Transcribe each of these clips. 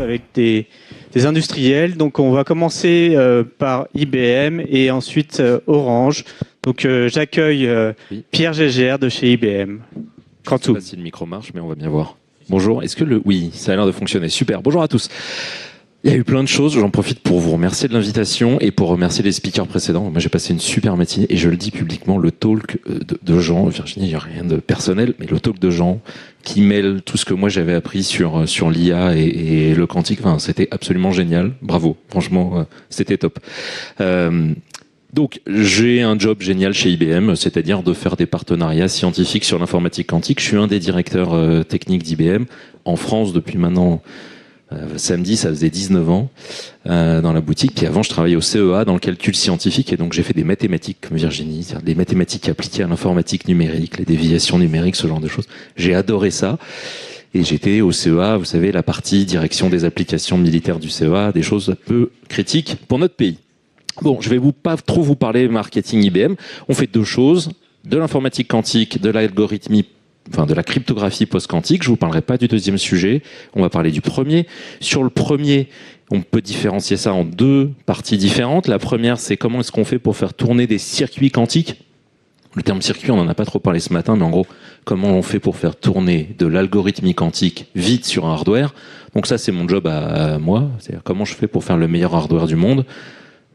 Avec des industriels. Donc on va commencer par IBM et ensuite Orange. Donc j'accueille Pierre Gégère de chez IBM. Cantou. Je ne sais pas si le micro marche, mais on va bien voir. Bonjour, est-ce que oui, ça a l'air de fonctionner. Super, bonjour à tous. Il y a eu plein de choses, j'en profite pour vous remercier de l'invitation et pour remercier les speakers précédents. Moi j'ai passé une super matinée et je le dis publiquement, le talk de gens, Virginie, il n'y a rien de personnel, mais le talk de gens qui mêlent tout ce que moi j'avais appris sur l'IA et le quantique, enfin, c'était absolument génial, bravo, franchement c'était top. Donc j'ai un job génial chez IBM, c'est-à-dire de faire des partenariats scientifiques sur l'informatique quantique. Je suis un des directeurs techniques d'IBM en France depuis maintenant... samedi, ça faisait 19 ans dans la boutique. Puis avant, je travaillais au CEA dans le calcul scientifique et donc j'ai fait des mathématiques comme Virginie, c'est-à-dire des mathématiques appliquées à l'informatique numérique, les déviations numériques, ce genre de choses. J'ai adoré ça. Et j'étais au CEA, vous savez, la partie direction des applications militaires du CEA, des choses un peu critiques pour notre pays. Bon, je vais pas trop vous parler marketing IBM. On fait deux choses, de l'informatique quantique, de l'algorithmie, enfin de la cryptographie post-quantique. Je vous parlerai pas du deuxième sujet, on va parler du premier. Sur le premier, on peut différencier ça en deux parties différentes. La première, c'est comment est-ce qu'on fait pour faire tourner des circuits quantiques. Le terme circuit, on n'en a pas trop parlé ce matin, mais en gros, comment on fait pour faire tourner de l'algorithmie quantique vite sur un hardware. Donc ça, c'est mon job à moi, c'est-à-dire comment je fais pour faire le meilleur hardware du monde.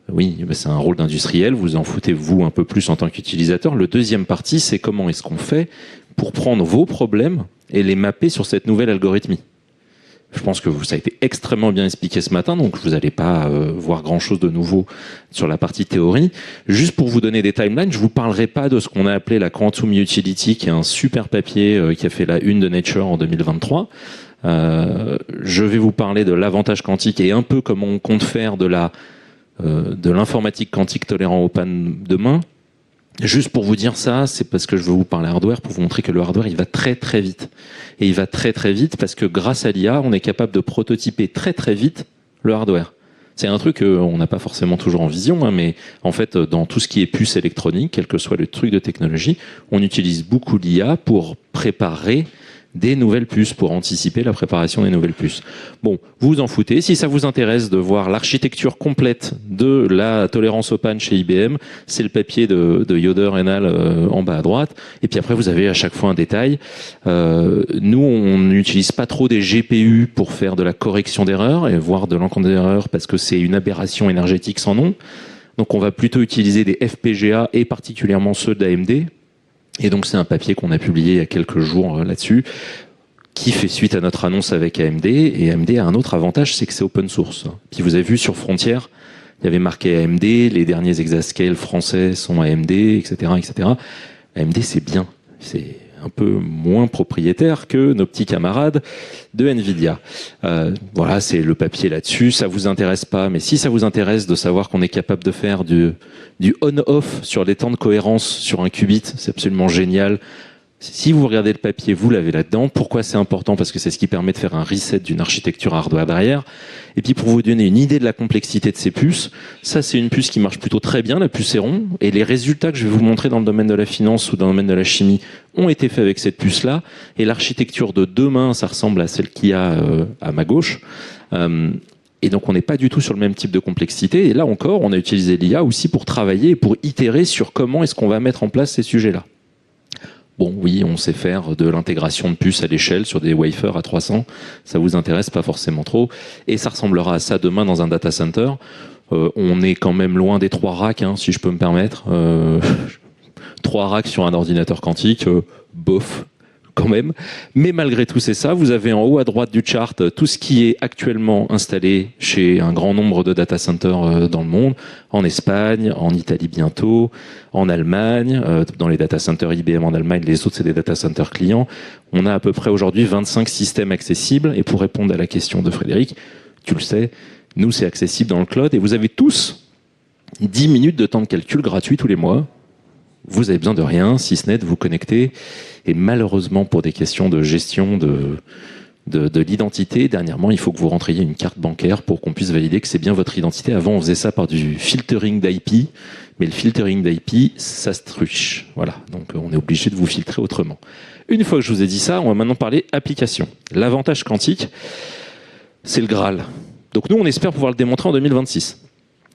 Oui, c'est un rôle d'industriel, vous en foutez vous un peu plus en tant qu'utilisateur. Le deuxième partie, c'est comment est-ce qu'on fait pour prendre vos problèmes et les mapper sur cette nouvelle algorithmie. Je pense que ça a été extrêmement bien expliqué ce matin, donc vous n'allez pas voir grand-chose de nouveau sur la partie théorie. Juste pour vous donner des timelines, je ne vous parlerai pas de ce qu'on a appelé la Quantum Utility, qui est un super papier qui a fait la une de Nature en 2023. Je vais vous parler de l'avantage quantique et un peu comment on compte faire de l'informatique quantique tolérant aux pannes demain. Juste pour vous dire ça, c'est parce que je veux vous parler hardware, pour vous montrer que le hardware, il va très très vite. Et il va très très vite parce que grâce à l'IA, on est capable de prototyper très très vite le hardware. C'est un truc qu'on n'a pas forcément toujours en vision, hein, mais en fait, dans tout ce qui est puce électronique, quel que soit le truc de technologie, on utilise beaucoup l'IA pour préparer des nouvelles puces, pour anticiper la préparation des nouvelles puces. Bon, vous vous en foutez. Si ça vous intéresse de voir l'architecture complète de la tolérance aux pannes chez IBM, c'est le papier de Yoder et Al en bas à droite. Et puis après, vous avez à chaque fois un détail. Nous, on n'utilise pas trop des GPU pour faire de la correction d'erreurs et voire de l'encontre d'erreurs parce que c'est une aberration énergétique sans nom. Donc on va plutôt utiliser des FPGA et particulièrement ceux d'AMD. Et donc c'est un papier qu'on a publié il y a quelques jours là-dessus, qui fait suite à notre annonce avec AMD. Et AMD a un autre avantage, c'est que c'est open source. Puis vous avez vu sur Frontier, il y avait marqué AMD, les derniers exascales français sont AMD, etc., etc. AMD, c'est bien. C'est un peu moins propriétaire que nos petits camarades de Nvidia. Voilà, c'est le papier là-dessus. Ça vous intéresse pas, mais si ça vous intéresse de savoir qu'on est capable de faire du on-off sur les temps de cohérence sur un qubit, c'est absolument génial. Si vous regardez le papier, vous l'avez là-dedans. Pourquoi c'est important? Parce que c'est ce qui permet de faire un reset d'une architecture hardware derrière. Et puis pour vous donner une idée de la complexité de ces puces, ça c'est une puce qui marche plutôt très bien, la puce Héron. Et les résultats que je vais vous montrer dans le domaine de la finance ou dans le domaine de la chimie ont été faits avec cette puce-là. Et l'architecture de demain, ça ressemble à celle qu'il y a à ma gauche. Et donc on n'est pas du tout sur le même type de complexité. Et là encore, on a utilisé l'IA aussi pour travailler et pour itérer sur comment est-ce qu'on va mettre en place ces sujets-là. Bon, oui, on sait faire de l'intégration de puces à l'échelle sur des wafers à 300. Ça vous intéresse pas forcément trop. Et ça ressemblera à ça demain dans un data center. On est quand même loin des 3 racks, hein, si je peux me permettre. 3 racks sur un ordinateur quantique, bof, quand même. Mais malgré tout, c'est ça. Vous avez en haut à droite du chart tout ce qui est actuellement installé chez un grand nombre de data centers dans le monde, en Espagne, en Italie bientôt, en Allemagne, dans les data centers IBM en Allemagne, les autres c'est des data centers clients. On a à peu près aujourd'hui 25 systèmes accessibles. Et pour répondre à la question de Frédéric, tu le sais, nous c'est accessible dans le cloud et vous avez tous 10 minutes de temps de calcul gratuit tous les mois. Vous avez besoin de rien, si ce n'est de vous connecter. Et malheureusement, pour des questions de gestion de l'identité. Dernièrement, il faut que vous rentriez une carte bancaire pour qu'on puisse valider que c'est bien votre identité. Avant, on faisait ça par du filtering d'IP, mais le filtering d'IP, ça se truche. Voilà, donc on est obligé de vous filtrer autrement. Une fois que je vous ai dit ça, on va maintenant parler application. L'avantage quantique, c'est le Graal. Donc nous, on espère pouvoir le démontrer en 2026.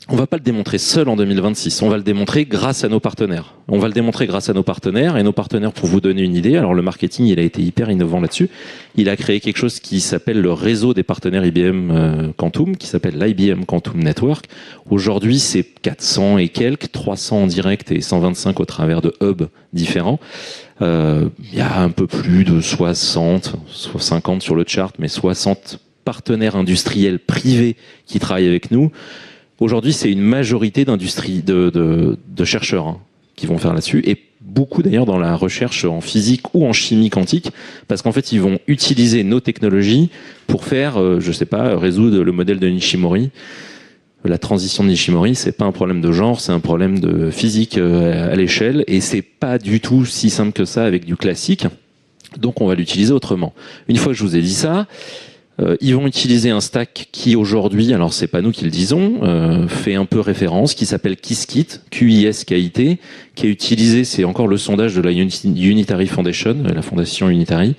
On va pas le démontrer seul en 2026, on va le démontrer grâce à nos partenaires. On va le démontrer grâce à nos partenaires, et nos partenaires, pour vous donner une idée, alors le marketing, il a été hyper innovant là-dessus. Il a créé quelque chose qui s'appelle le réseau des partenaires IBM Quantum, qui s'appelle l'IBM Quantum Network. Aujourd'hui, c'est 400 et quelques, 300 en direct et 125 au travers de hubs différents. Il y a un peu plus de 60, soit 50 sur le chart, mais 60 partenaires industriels privés qui travaillent avec nous. Aujourd'hui, c'est une majorité d'industries, de chercheurs qui vont faire là-dessus, et beaucoup d'ailleurs dans la recherche en physique ou en chimie quantique, parce qu'en fait, ils vont utiliser nos technologies pour faire, je sais pas, résoudre le modèle de Nishimori. La transition de Nishimori, c'est pas un problème de genre, c'est un problème de physique à l'échelle, et c'est pas du tout si simple que ça avec du classique. Donc, on va l'utiliser autrement. Une fois que je vous ai dit ça, ils vont utiliser un stack qui aujourd'hui, alors c'est pas nous qui le disons, fait un peu référence, qui s'appelle Qiskit, Q-I-S-K-I-T, qui est utilisé, c'est encore le sondage de la Unitary Foundation, la fondation Unitary.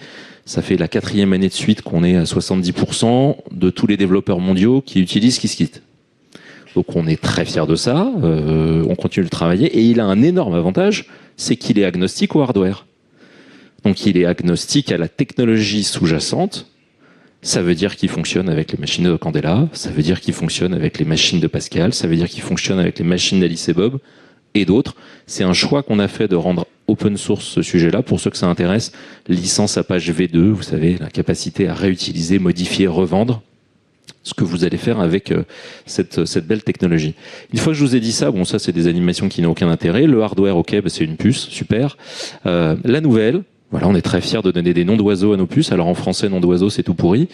Ça fait la 4e année de suite qu'on est à 70% de tous les développeurs mondiaux qui utilisent Qiskit. Donc on est très fiers de ça, on continue de travailler, et il a un énorme avantage, c'est qu'il est agnostique au hardware. Donc il est agnostique à la technologie sous-jacente. Ça veut dire qu'il fonctionne avec les machines de Candela, ça veut dire qu'il fonctionne avec les machines de Pascal, ça veut dire qu'il fonctionne avec les machines d'Alice et Bob et d'autres. C'est un choix qu'on a fait de rendre open source ce sujet-là. Pour ceux que ça intéresse, licence à page V2, vous savez, la capacité à réutiliser, modifier, revendre ce que vous allez faire avec cette belle technologie. Une fois que je vous ai dit ça, bon, ça c'est des animations qui n'ont aucun intérêt. Le hardware, ok, bah, c'est une puce, super. La nouvelle, voilà, on est très fiers de donner des noms d'oiseaux à nos puces. Alors en français, nom d'oiseau, c'est tout pourri.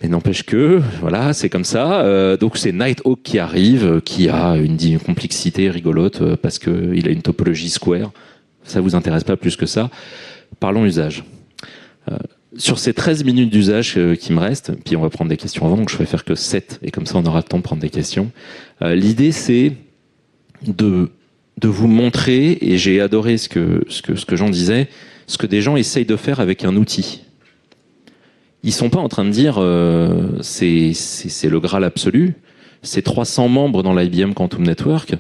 Mais n'empêche que, voilà, c'est comme ça. Donc c'est Nighthawk qui arrive, qui a une complexité rigolote parce qu'il a une topologie square. Ça vous intéresse pas plus que ça. Parlons usage. Sur ces 13 minutes d'usage qui me restent, puis on va prendre des questions avant, donc je vais faire que 7, et comme ça on aura le temps de prendre des questions. L'idée c'est de vous montrer, et j'ai adoré ce que Jean disait, ce que des gens essayent de faire avec un outil. Ils sont pas en train de dire c'est le Graal absolu. Ces 300 membres dans l'IBM Quantum Network,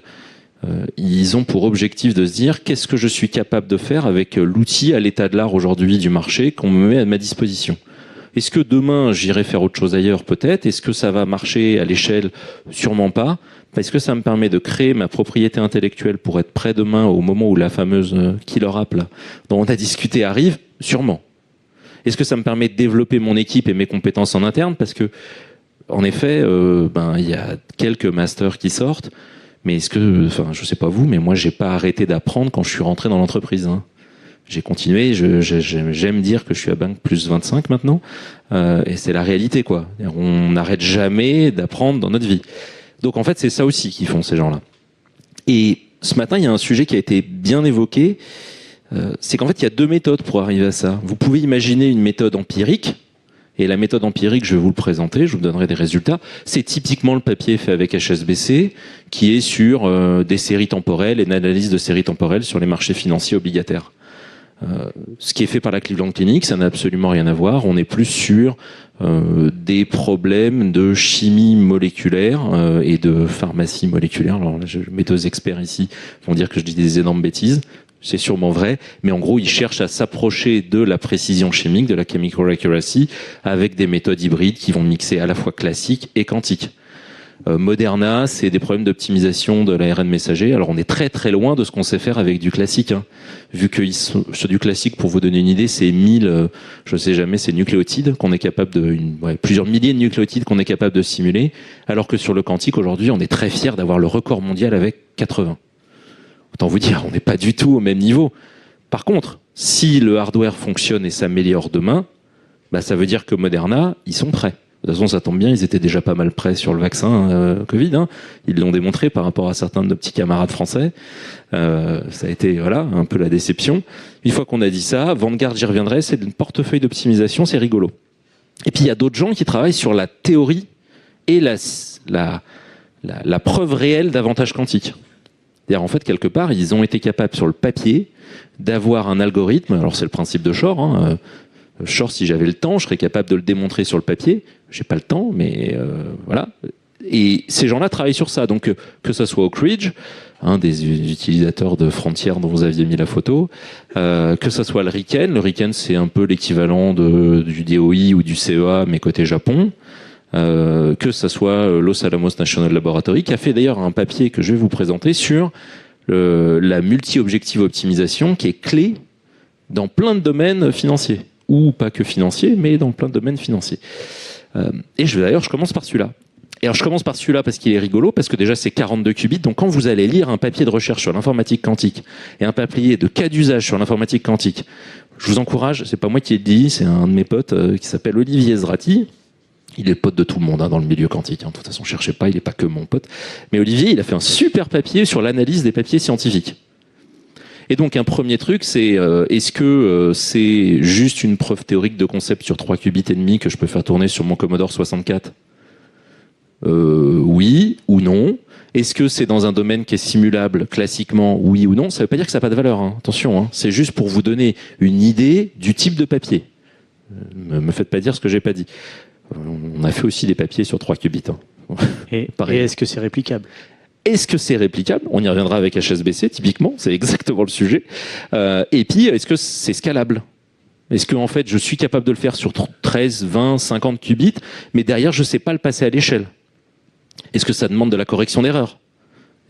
ils ont pour objectif de se dire qu'est-ce que je suis capable de faire avec l'outil à l'état de l'art aujourd'hui du marché qu'on me met à ma disposition. Est-ce que demain j'irai faire autre chose ailleurs peut-être? Est-ce que ça va marcher à l'échelle? Sûrement pas. Est-ce que ça me permet de créer ma propriété intellectuelle pour être prêt demain au moment où la fameuse killer app là, dont on a discuté arrive? Sûrement. Est-ce que ça me permet de développer mon équipe et mes compétences en interne? Parce que, en effet, il y a quelques masters qui sortent, mais est-ce que, enfin, je sais pas vous, mais moi j'ai pas arrêté d'apprendre quand je suis rentré dans l'entreprise. J'ai continué, j'aime dire que je suis à Bac plus 25 maintenant, et c'est la réalité quoi. On n'arrête jamais d'apprendre dans notre vie. Donc en fait, c'est ça aussi qu'ils font ces gens-là. Et ce matin, il y a un sujet qui a été bien évoqué, c'est qu'en fait, il y a deux méthodes pour arriver à ça. Vous pouvez imaginer une méthode empirique, et la méthode empirique, je vais vous le présenter, je vous donnerai des résultats. C'est typiquement le papier fait avec HSBC, qui est sur des séries temporelles et une analyse de séries temporelles sur les marchés financiers obligataires. Ce qui est fait par la Cleveland Clinic, ça n'a absolument rien à voir. On est plus sur des problèmes de chimie moléculaire et de pharmacie moléculaire. Alors là, mes deux experts ici vont dire que je dis des énormes bêtises. C'est sûrement vrai, mais en gros, ils cherchent à s'approcher de la précision chimique, de la chemical accuracy, avec des méthodes hybrides qui vont mixer à la fois classique et quantique. Moderna, c'est des problèmes d'optimisation de l'ARN messager. Alors on est très très loin de ce qu'on sait faire avec du classique. Vu que sur du classique, pour vous donner une idée, c'est 1000, je sais jamais, c'est nucléotides qu'on est capable de, plusieurs milliers de nucléotides qu'on est capable de simuler. Alors que sur le quantique, aujourd'hui, on est très fiers d'avoir le record mondial avec 80. Autant vous dire, on n'est pas du tout au même niveau. Par contre, si le hardware fonctionne et s'améliore demain, bah ça veut dire que Moderna, ils sont prêts. De toute façon, ça tombe bien, ils étaient déjà pas mal prêts sur le vaccin Covid. Ils l'ont démontré par rapport à certains de nos petits camarades français. Ça a été voilà un peu la déception. Une fois qu'on a dit ça, Vanguard, j'y reviendrai, c'est un portefeuille d'optimisation, c'est rigolo. Et puis il y a d'autres gens qui travaillent sur la théorie et la preuve réelle d'avantages quantiques. C'est-à-dire, en fait, quelque part, ils ont été capables sur le papier d'avoir un algorithme. Alors c'est le principe de Shor. Shor, si j'avais le temps, je serais capable de le démontrer sur le papier. J'ai pas le temps, mais voilà. Et ces gens-là travaillent sur ça. Donc que ça soit Oak Ridge, un des utilisateurs de Frontier dont vous aviez mis la photo, que ça soit le RIKEN. Le RIKEN, c'est un peu l'équivalent du DOI ou du CEA, mais côté Japon. Que ça soit Los Alamos National Laboratory, qui a fait d'ailleurs un papier que je vais vous présenter sur la multi-objective optimisation, qui est clé dans plein de domaines financiers. Ou pas que financiers, mais dans plein de domaines financiers. Et je commence par celui-là. Et alors je commence par celui-là parce qu'il est rigolo, parce que déjà c'est 42 qubits, donc quand vous allez lire un papier de recherche sur l'informatique quantique et un papier de cas d'usage sur l'informatique quantique, je vous encourage, c'est pas moi qui l'ai dit, c'est un de mes potes qui s'appelle Olivier Ezrati. Il est le pote de tout le monde dans le milieu quantique. De toute façon, cherchez pas, il n'est pas que mon pote. Mais Olivier, il a fait un super papier sur l'analyse des papiers scientifiques. Et donc, un premier truc, c'est est-ce que c'est juste une preuve théorique de concept sur 3 qubits et demi que je peux faire tourner sur mon Commodore 64 ? Oui ou non. Est-ce que c'est dans un domaine qui est simulable classiquement, oui ou non? Ça ne veut pas dire que ça n'a pas de valeur. Attention, c'est juste pour vous donner une idée du type de papier. Ne me faites pas dire ce que j'ai pas dit. On a fait aussi des papiers sur 3 qubits. Et est-ce que c'est réplicable? Est-ce que c'est réplicable? On y reviendra avec HSBC, typiquement. C'est exactement le sujet. Et puis, est-ce que c'est scalable? Est-ce que, en fait, je suis capable de le faire sur 13, 20, 50 qubits, mais derrière, je ne sais pas le passer à l'échelle? Est-ce que ça demande de la correction d'erreur?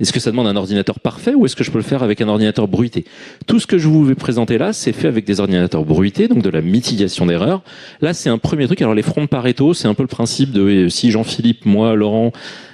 Est-ce que ça demande un ordinateur parfait ou est-ce que je peux le faire avec un ordinateur bruité? Tout ce que je vous vais présenter là, c'est fait avec des ordinateurs bruités, donc de la mitigation d'erreurs. Là, c'est un premier truc. Alors, les fronts de Pareto, c'est un peu le principe de si Jean-Philippe, moi, Laurent,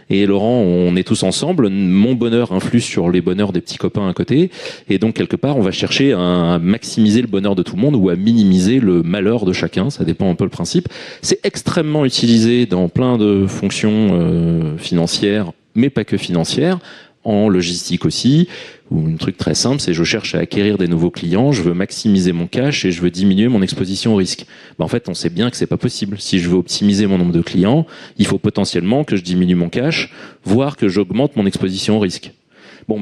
on est tous ensemble, mon bonheur influe sur les bonheurs des petits copains à côté. Et donc, quelque part, on va chercher à maximiser le bonheur de tout le monde ou à minimiser le malheur de chacun. Ça dépend un peu le principe. C'est extrêmement utilisé dans plein de fonctions financières, mais pas que financières. En logistique aussi, ou un truc très simple, c'est je cherche à acquérir des nouveaux clients, je veux maximiser mon cash et je veux diminuer mon exposition au risque. En fait, on sait bien que c'est pas possible. Si je veux optimiser mon nombre de clients, il faut potentiellement que je diminue mon cash, voire que j'augmente mon exposition au risque.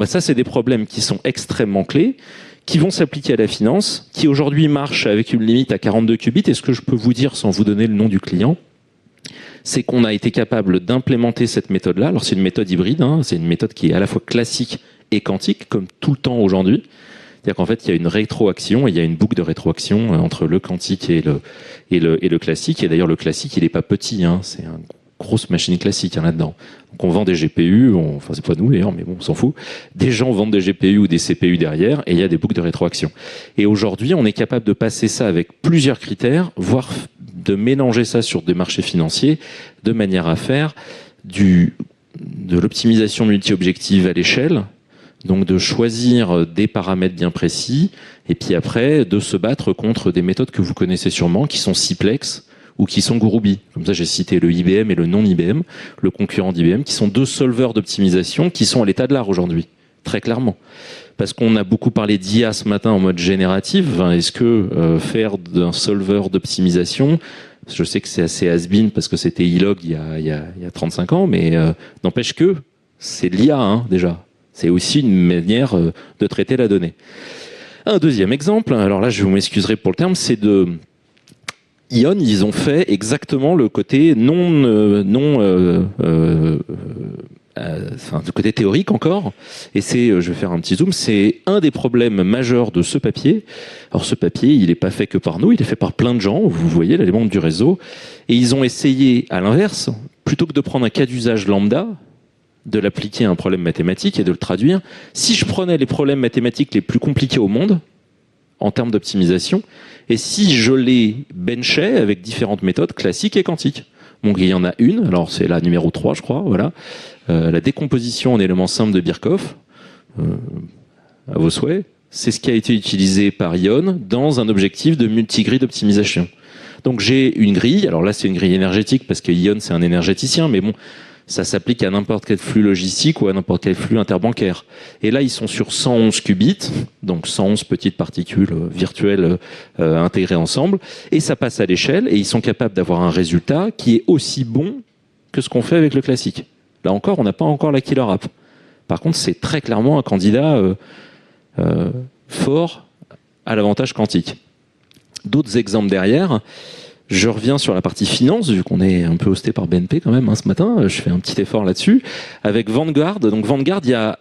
Ça, c'est des problèmes qui sont extrêmement clés, qui vont s'appliquer à la finance, qui aujourd'hui marchent avec une limite à 42 qubits. Et ce que je peux vous dire sans vous donner le nom du client, c'est qu'on a été capable d'implémenter cette méthode-là. Alors c'est une méthode hybride, c'est une méthode qui est à la fois classique et quantique, comme tout le temps aujourd'hui. C'est-à-dire qu'en fait, il y a une rétroaction et il y a une boucle de rétroaction entre le quantique et le classique. Et d'ailleurs, le classique, il n'est pas petit, c'est une grosse machine classique là-dedans. Donc on vend des GPU, enfin c'est pas nous d'ailleurs, mais bon, on s'en fout. Des gens vendent des GPU ou des CPU derrière et il y a des boucles de rétroaction. Et aujourd'hui, on est capable de passer ça avec plusieurs critères, voire de mélanger ça sur des marchés financiers de manière à faire de l'optimisation multi-objective à l'échelle, donc de choisir des paramètres bien précis et puis après de se battre contre des méthodes que vous connaissez sûrement qui sont Simplex ou qui sont Gurubi. Comme ça, j'ai cité le IBM et le non-IBM, le concurrent d'IBM, qui sont 2 solveurs d'optimisation qui sont à l'état de l'art aujourd'hui, très clairement. Parce qu'on a beaucoup parlé d'IA ce matin en mode génératif. Est-ce que faire d'un solver d'optimisation, je sais que c'est assez has-been parce que c'était Ilog il y a 35 ans, mais n'empêche que c'est de l'IA déjà. C'est aussi une manière de traiter la donnée. Un deuxième exemple, alors là je vous m'excuserai pour le terme, c'est de Ion, ils ont fait exactement le côté du côté théorique encore, et je vais faire un petit zoom, c'est un des problèmes majeurs de ce papier. Alors ce papier, il n'est pas fait que par nous, il est fait par plein de gens, vous voyez, là, les membres du réseau, et ils ont essayé, à l'inverse, plutôt que de prendre un cas d'usage lambda, de l'appliquer à un problème mathématique et de le traduire. Si je prenais les problèmes mathématiques les plus compliqués au monde, en termes d'optimisation, et si je les benchais avec différentes méthodes classiques et quantiques. Donc il y en a une, alors c'est la numéro 3 je crois, voilà, la décomposition en éléments simples de Birkhoff, à vos souhaits, c'est ce qui a été utilisé par Ion dans un objectif de multigrille d'optimisation. Donc j'ai une grille, alors là c'est une grille énergétique parce que Ion c'est un énergéticien, mais bon, Ça s'applique à n'importe quel flux logistique ou à n'importe quel flux interbancaire. Et là, ils sont sur 111 qubits, donc 111 petites particules virtuelles intégrées ensemble, et ça passe à l'échelle, et ils sont capables d'avoir un résultat qui est aussi bon que ce qu'on fait avec le classique. Là encore, on n'a pas encore la killer app. Par contre, c'est très clairement un candidat fort à l'avantage quantique. D'autres exemples derrière. Je reviens sur la partie finance, vu qu'on est un peu hosté par BNP quand même ce matin. Je fais un petit effort là-dessus. Avec Vanguard. Donc Vanguard, il y a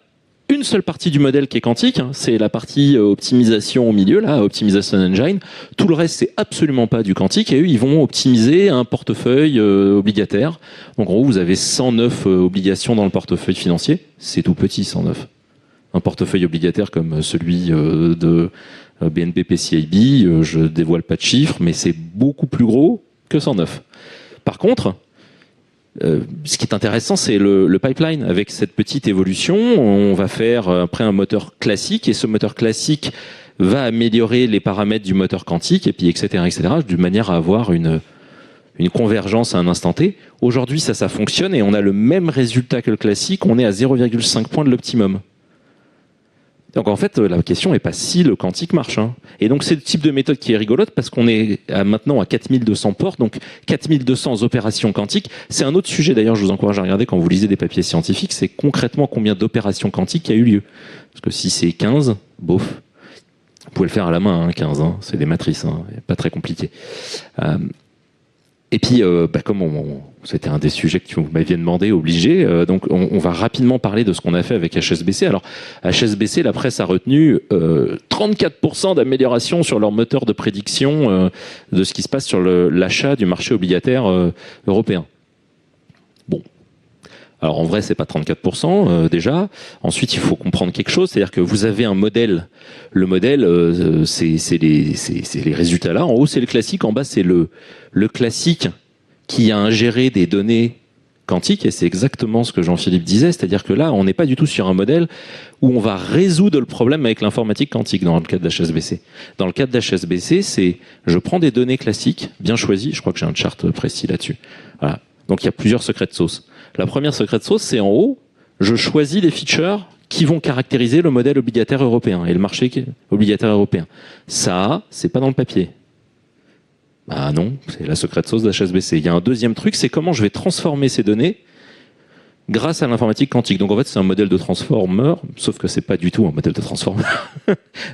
une seule partie du modèle qui est quantique. C'est la partie optimisation au milieu, là, Optimization Engine. Tout le reste, c'est absolument pas du quantique. Et eux, ils vont optimiser un portefeuille obligataire. Donc en gros, vous avez 109 obligations dans le portefeuille financier. C'est tout petit, 109. Un portefeuille obligataire comme celui de BNP PCIB, je dévoile pas de chiffres, mais c'est beaucoup plus gros que 109. Par contre, ce qui est intéressant, c'est le pipeline. Avec cette petite évolution, on va faire après un moteur classique, et ce moteur classique va améliorer les paramètres du moteur quantique, et puis etc., de manière à avoir une convergence à un instant T. Aujourd'hui, ça fonctionne, et on a le même résultat que le classique, on est à 0,5 points de l'optimum. Donc en fait, la question n'est pas si le quantique marche. Et donc c'est le type de méthode qui est rigolote parce qu'on est maintenant à 4200 ports, donc 4200 opérations quantiques. C'est un autre sujet d'ailleurs, je vous encourage à regarder quand vous lisez des papiers scientifiques, c'est concrètement combien d'opérations quantiques il y a eu lieu. Parce que si c'est 15, bof, vous pouvez le faire à la main, 15, c'est des matrices, pas très compliqué. Et puis, comme c'était un des sujets que vous m'aviez demandé, obligé, donc on va rapidement parler de ce qu'on a fait avec HSBC. Alors, HSBC, la presse a retenu 34% d'amélioration sur leur moteur de prédiction de ce qui se passe sur l'achat du marché obligataire européen. Bon. Alors en vrai, c'est pas 34% déjà. Ensuite, il faut comprendre quelque chose, c'est-à-dire que vous avez un modèle. Le modèle, c'est les résultats là. En haut, c'est le classique. En bas, c'est le classique qui a ingéré des données quantiques. Et c'est exactement ce que Jean-Philippe disait, c'est-à-dire que là, on n'est pas du tout sur un modèle où on va résoudre le problème avec l'informatique quantique dans le cadre d'HSBC. Dans le cadre d'HSBC, c'est je prends des données classiques bien choisies. Je crois que j'ai un chart précis là-dessus. Voilà. Donc il y a plusieurs secrets de sauce. La première secret de sauce, c'est en haut, je choisis les features qui vont caractériser le modèle obligataire européen et le marché obligataire européen. Ça, c'est pas dans le papier. Bah non, c'est la secret de sauce d'HSBC. Il y a un deuxième truc, c'est comment je vais transformer ces données grâce à l'informatique quantique. Donc en fait, c'est un modèle de transformer, sauf que c'est pas du tout un modèle de transformer.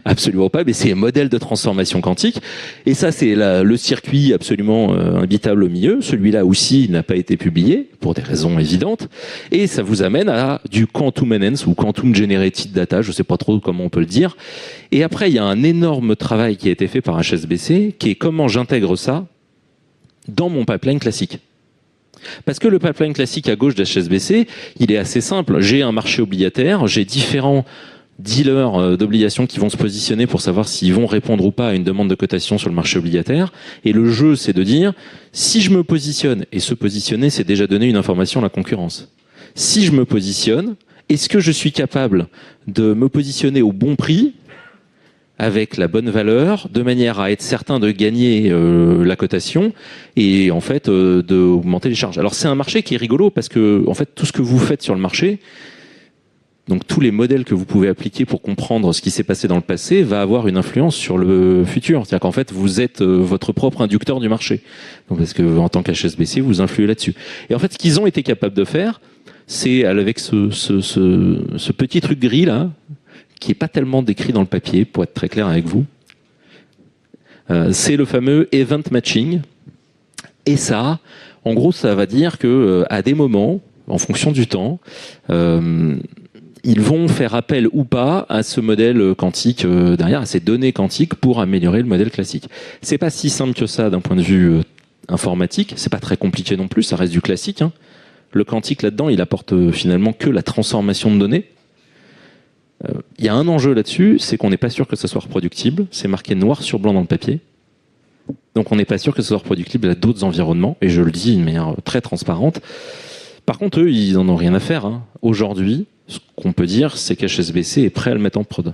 Absolument pas, mais c'est un modèle de transformation quantique. Et ça, c'est le circuit absolument imbitable au milieu. Celui-là aussi, il n'a pas été publié, pour des raisons évidentes. Et ça vous amène à du quantum enhanced ou quantum generated data, je sais pas trop comment on peut le dire. Et après, il y a un énorme travail qui a été fait par HSBC, qui est comment j'intègre ça dans mon pipeline classique. Parce que le pipeline classique à gauche d'HSBC, il est assez simple. J'ai un marché obligataire, j'ai différents dealers d'obligations qui vont se positionner pour savoir s'ils vont répondre ou pas à une demande de cotation sur le marché obligataire. Et le jeu, c'est de dire, si je me positionne, et se positionner, c'est déjà donner une information à la concurrence. Si je me positionne, est-ce que je suis capable de me positionner au bon prix avec la bonne valeur, de manière à être certain de gagner la cotation et en fait d'augmenter les charges. Alors c'est un marché qui est rigolo parce que en fait tout ce que vous faites sur le marché, donc tous les modèles que vous pouvez appliquer pour comprendre ce qui s'est passé dans le passé, va avoir une influence sur le futur. C'est-à-dire qu'en fait vous êtes votre propre inducteur du marché. Donc parce que en tant qu'HSBC vous influez là-dessus. Et en fait ce qu'ils ont été capables de faire, c'est avec ce petit truc gris là, qui n'est pas tellement décrit dans le papier, pour être très clair avec vous. C'est le fameux event matching. Et ça, en gros, ça va dire que à des moments, en fonction du temps, ils vont faire appel ou pas à ce modèle quantique derrière, à ces données quantiques pour améliorer le modèle classique. C'est pas si simple que ça d'un point de vue informatique. C'est pas très compliqué non plus. Ça reste du classique. Le quantique là-dedans, il apporte finalement que la transformation de données. Il y a un enjeu là-dessus, c'est qu'on n'est pas sûr que ça soit reproductible. C'est marqué noir sur blanc dans le papier. Donc on n'est pas sûr que ça soit reproductible à d'autres environnements. Et je le dis d'une manière très transparente. Par contre, eux, ils n'en ont rien à faire. Aujourd'hui, ce qu'on peut dire, c'est qu'HSBC est prêt à le mettre en prod.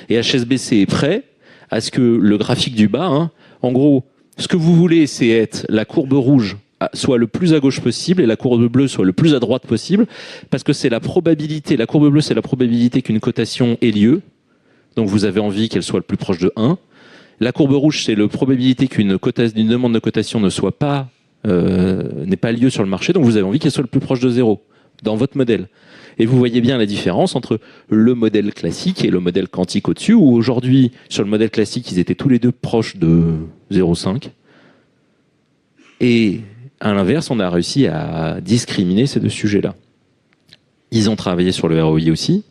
Et HSBC est prêt à ce que le graphique du bas, en gros, ce que vous voulez, c'est être la courbe rouge soit le plus à gauche possible et la courbe bleue soit le plus à droite possible, parce que c'est la probabilité, la courbe bleue c'est la probabilité qu'une cotation ait lieu, donc vous avez envie qu'elle soit le plus proche de 1. La courbe rouge c'est la probabilité qu'une demande de cotation ne soit pas, n'ait pas lieu sur le marché, donc vous avez envie qu'elle soit le plus proche de 0 dans votre modèle. Et vous voyez bien la différence entre le modèle classique et le modèle quantique au-dessus, où aujourd'hui, sur le modèle classique, ils étaient tous les deux proches de 0,5. Et à l'inverse, on a réussi à discriminer ces deux sujets-là. Ils ont travaillé sur le ROI aussi,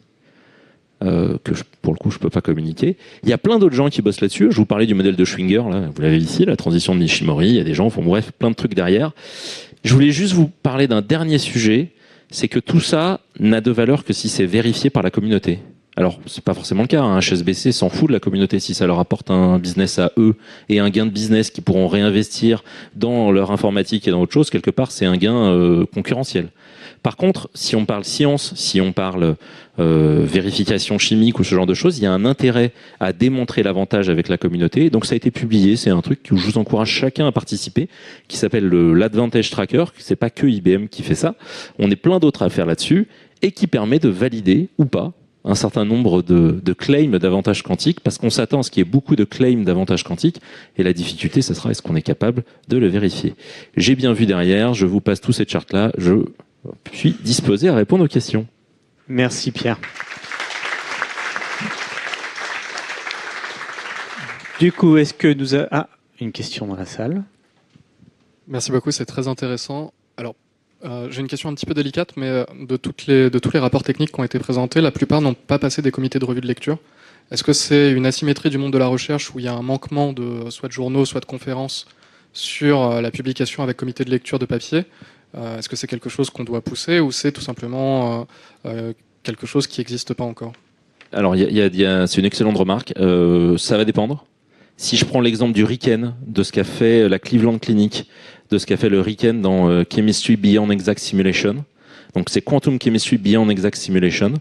pour le coup, je ne peux pas communiquer. Il y a plein d'autres gens qui bossent là-dessus. Je vous parlais du modèle de Schwinger, là, vous l'avez ici, la transition de Nishimori. Il y a des gens qui font, bref, plein de trucs derrière. Je voulais juste vous parler d'un dernier sujet, c'est que tout ça n'a de valeur que si c'est vérifié par la communauté. Alors, c'est pas forcément le cas. HSBC s'en fout de la communauté. Si ça leur apporte un business à eux et un gain de business qu'ils pourront réinvestir dans leur informatique et dans autre chose, quelque part, c'est un gain concurrentiel. Par contre, si on parle science, si on parle vérification chimique ou ce genre de choses, il y a un intérêt à démontrer l'avantage avec la communauté. Donc ça a été publié, c'est un truc où je vous encourage chacun à participer, qui s'appelle l'Advantage Tracker. C'est pas que IBM qui fait ça. On est plein d'autres à faire là-dessus et qui permet de valider ou pas un certain nombre de claims d'avantage quantique, parce qu'on s'attend à ce qu'il y ait beaucoup de claims d'avantage quantique, et la difficulté, ce sera est-ce qu'on est capable de le vérifier. J'ai bien vu derrière, je vous passe tous ces charts-là, je suis disposé à répondre aux questions. Merci Pierre. Du coup, est-ce que nous avons... Ah, une question dans la salle. Merci beaucoup, c'est très intéressant. Alors, j'ai une question un petit peu délicate, mais de tous les rapports techniques qui ont été présentés, la plupart n'ont pas passé des comités de revue de lecture. Est-ce que c'est une asymétrie du monde de la recherche où il y a un manquement de soit de journaux, soit de conférences sur la publication avec comité de lecture de papier? Est-ce que c'est quelque chose qu'on doit pousser ou c'est tout simplement quelque chose qui n'existe pas encore? Alors, c'est une excellente remarque. Ça va dépendre. Si je prends l'exemple du RIKEN, de ce qu'a fait la Cleveland Clinic, de ce qu'a fait le RIKEN dans Chemistry Beyond Exact Simulation. Donc c'est Quantum Chemistry Beyond Exact Simulation.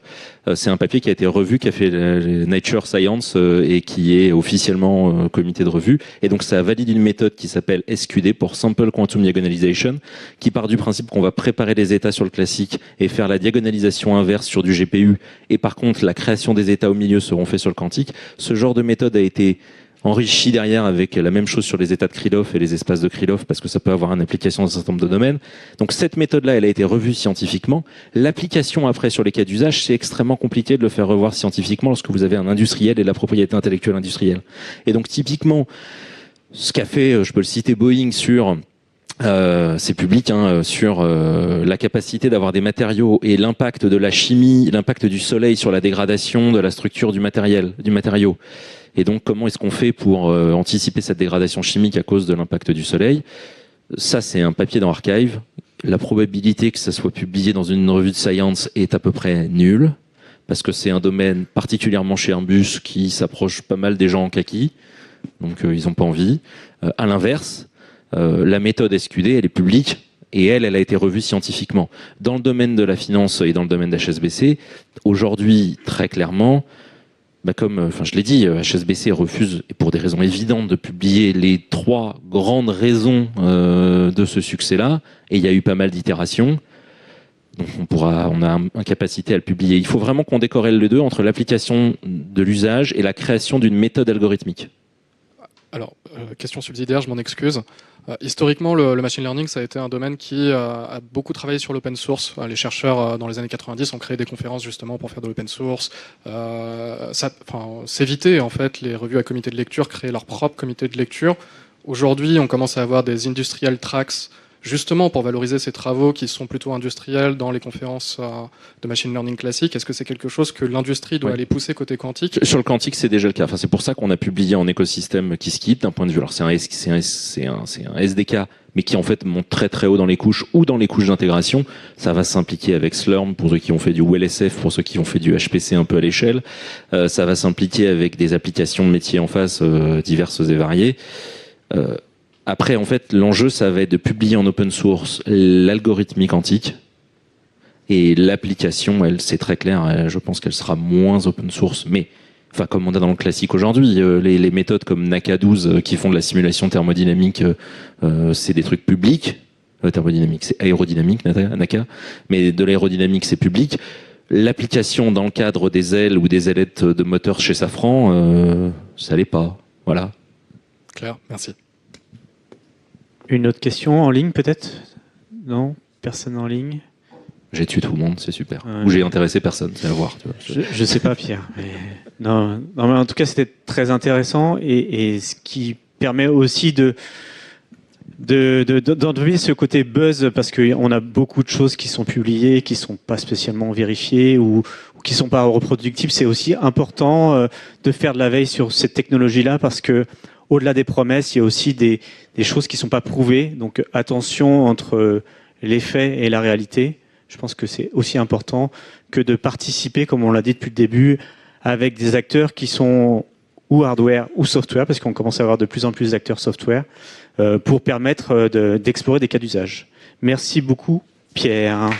C'est un papier qui a été revu, qui a fait Nature Science et qui est officiellement comité de revue. Et donc ça a validé une méthode qui s'appelle SQD pour Sample Quantum Diagonalization, qui part du principe qu'on va préparer les états sur le classique et faire la diagonalisation inverse sur du GPU. Et par contre, la création des états au milieu seront faits sur le quantique. Ce genre de méthode a été enrichi derrière avec la même chose sur les états de Krylov et les espaces de Krylov, parce que ça peut avoir une application dans un certain nombre de domaines. Donc cette méthode-là, elle a été revue scientifiquement. L'application après sur les cas d'usage, c'est extrêmement compliqué de le faire revoir scientifiquement lorsque vous avez un industriel et de la propriété intellectuelle industrielle. Et donc typiquement, ce qu'a fait, je peux le citer, Boeing sur... c'est public, sur la capacité d'avoir des matériaux et l'impact de la chimie, l'impact du soleil sur la dégradation de la structure du matériau. Et donc, comment est-ce qu'on fait pour anticiper cette dégradation chimique à cause de l'impact du soleil? Ça, c'est un papier dans Archive. La probabilité que ça soit publié dans une revue de science est à peu près nulle, parce que c'est un domaine particulièrement chez Airbus qui s'approche pas mal des gens en kaki, donc ils n'ont pas envie. À l'inverse, la méthode SQD, elle est publique, et elle a été revue scientifiquement. Dans le domaine de la finance et dans le domaine d'HSBC, aujourd'hui, très clairement, comme je l'ai dit, HSBC refuse, et pour des raisons évidentes, de publier les 3 grandes raisons de ce succès-là, et il y a eu pas mal d'itérations. Donc on a incapacité à le publier. Il faut vraiment qu'on décorrèle les deux entre l'application de l'usage et la création d'une méthode algorithmique. Alors, question subsidiaire, je m'en excuse. Historiquement, le machine learning, ça a été un domaine qui a beaucoup travaillé sur l'open source. Les chercheurs, dans les années 90, ont créé des conférences justement pour faire de l'open source. S'éviter, en fait, les revues à comité de lecture, créer leur propre comité de lecture. Aujourd'hui, on commence à avoir des industrial tracks, justement pour valoriser ces travaux qui sont plutôt industriels dans les conférences de machine learning classique. Est-ce que c'est quelque chose que l'industrie doit aller pousser côté quantique? Sur le quantique, c'est déjà le cas. C'est pour ça qu'on a publié en écosystème Qiskit d'un point de vue. Alors c'est un SDK, mais qui en fait monte très très haut dans les couches ou dans les couches d'intégration. Ça va s'impliquer avec Slurm pour ceux qui ont fait du WellSF, pour ceux qui ont fait du HPC un peu à l'échelle. Ça va s'impliquer avec des applications de métiers en face diverses et variées. Après, en fait, l'enjeu, ça va être de publier en open source l'algorithmie quantique. Et l'application, elle, c'est très clair, je pense qu'elle sera moins open source. Mais, comme on a dans le classique aujourd'hui, les méthodes comme NACA12 qui font de la simulation thermodynamique, c'est des trucs publics. thermodynamique, c'est aérodynamique, Naka, mais de l'aérodynamique, c'est public. L'application dans le cadre des ailes ou des ailettes de moteur chez Safran, ça l'est pas. Voilà. Claire, merci. Une autre question en ligne peut-être? Non? Personne en ligne? J'ai tué tout le monde, c'est super. Ou j'ai intéressé personne, c'est à voir. Tu vois. Je sais pas, Pierre. Mais... Non, mais en tout cas, c'était très intéressant et ce qui permet aussi d'enlever ce côté buzz parce qu'on a beaucoup de choses qui sont publiées, qui sont pas spécialement vérifiées ou qui sont pas reproductibles. C'est aussi important de faire de la veille sur cette technologie-là parce que au-delà des promesses, il y a aussi des choses qui sont pas prouvées. Donc attention entre les faits et la réalité. Je pense que c'est aussi important que de participer, comme on l'a dit depuis le début, avec des acteurs qui sont ou hardware ou software, parce qu'on commence à avoir de plus en plus d'acteurs software, pour permettre d'explorer des cas d'usage. Merci beaucoup, Pierre.